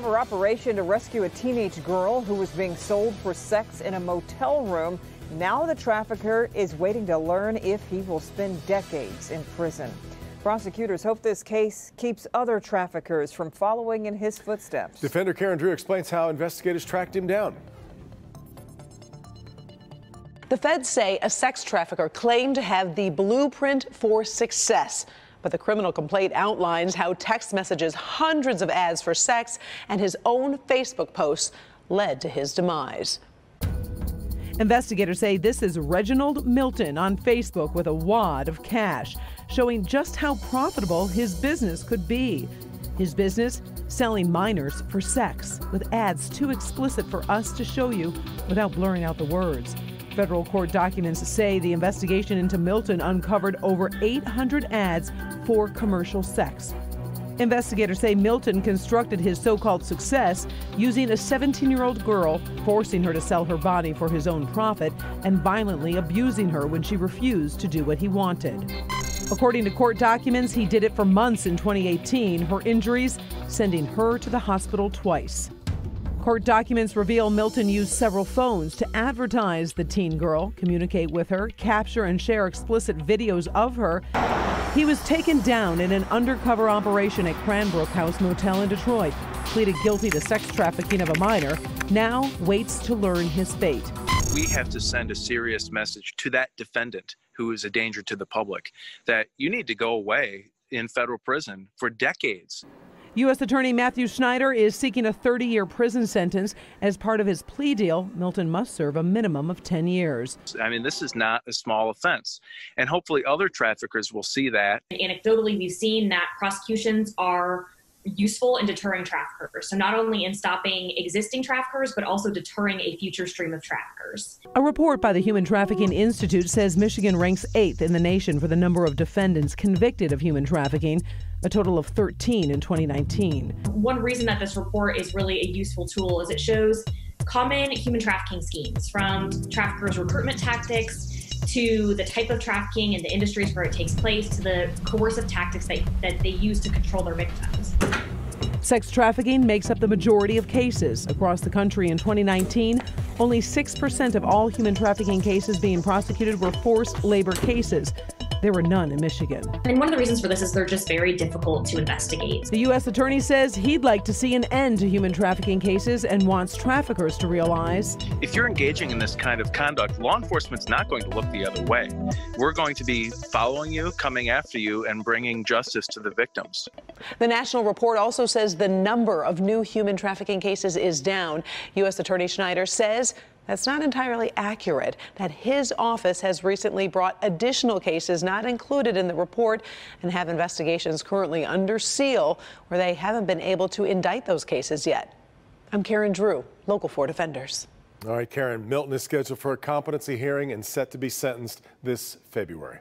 Operation to rescue a teenage girl who was being sold for sex in a motel room. Now the trafficker is waiting to learn if he will spend decades in prison. Prosecutors hope this case keeps other traffickers from following in his footsteps. Defender Karen Drew explains how investigators tracked him down. The feds say a sex trafficker claimed to have the blueprint for success. But the criminal complaint outlines how text messages, hundreds of ads for sex, and his own Facebook posts led to his demise. Investigators say this is Reginald Milton on Facebook with a wad of cash, showing just how profitable his business could be. His business, selling minors for sex, with ads too explicit for us to show you without blurring out the words. Federal court documents say the investigation into Milton uncovered over 800 ads for commercial sex. Investigators say Milton constructed his so-called success using a 17-year-old girl, forcing her to sell her body for his own profit, and violently abusing her when she refused to do what he wanted. According to court documents, he did it for months in 2018, her injuries sending her to the hospital twice. Court documents reveal Milton used several phones to advertise the teen girl, communicate with her, capture and share explicit videos of her. He was taken down in an undercover operation at Cranbrook House Motel in Detroit, pleaded guilty to sex trafficking of a minor, now waits to learn his fate. We have to send a serious message to that defendant who is a danger to the public that you need to go away in federal prison for decades. U.S. Attorney Matthew Schneider is seeking a 30-year prison sentence. As part of his plea deal, Milton must serve a minimum of 10 years. I mean, this is not a small offense, and hopefully other traffickers will see that. Anecdotally, we've seen that prosecutions are useful in deterring traffickers. So not only in stopping existing traffickers, but also deterring a future stream of traffickers. A report by the Human Trafficking Institute says Michigan ranks 8th in the nation for the number of defendants convicted of human trafficking, a total of 13 in 2019. One reason that this report is really a useful tool is it shows common human trafficking schemes, from traffickers' recruitment tactics to the type of trafficking and the industries where it takes place to the coercive tactics that they use to control their victims. Sex trafficking makes up the majority of cases. Across the country in 2019, only 6% of all human trafficking cases being prosecuted were forced labor cases. There were none in Michigan. And one of the reasons for this is they're just very difficult to investigate. The U.S. Attorney says he'd like to see an end to human trafficking cases and wants traffickers to realize if you're engaging in this kind of conduct, law enforcement's not going to look the other way. We're going to be following you, coming after you, and bringing justice to the victims. The national report also says the number of new human trafficking cases is down. U.S. Attorney Schneider says that's not entirely accurate, that his office has recently brought additional cases not included in the report and have investigations currently under seal where they haven't been able to indict those cases yet. I'm Karen Drew, Local 4 Defenders. All right, Karen, Milton is scheduled for a competency hearing and set to be sentenced this February.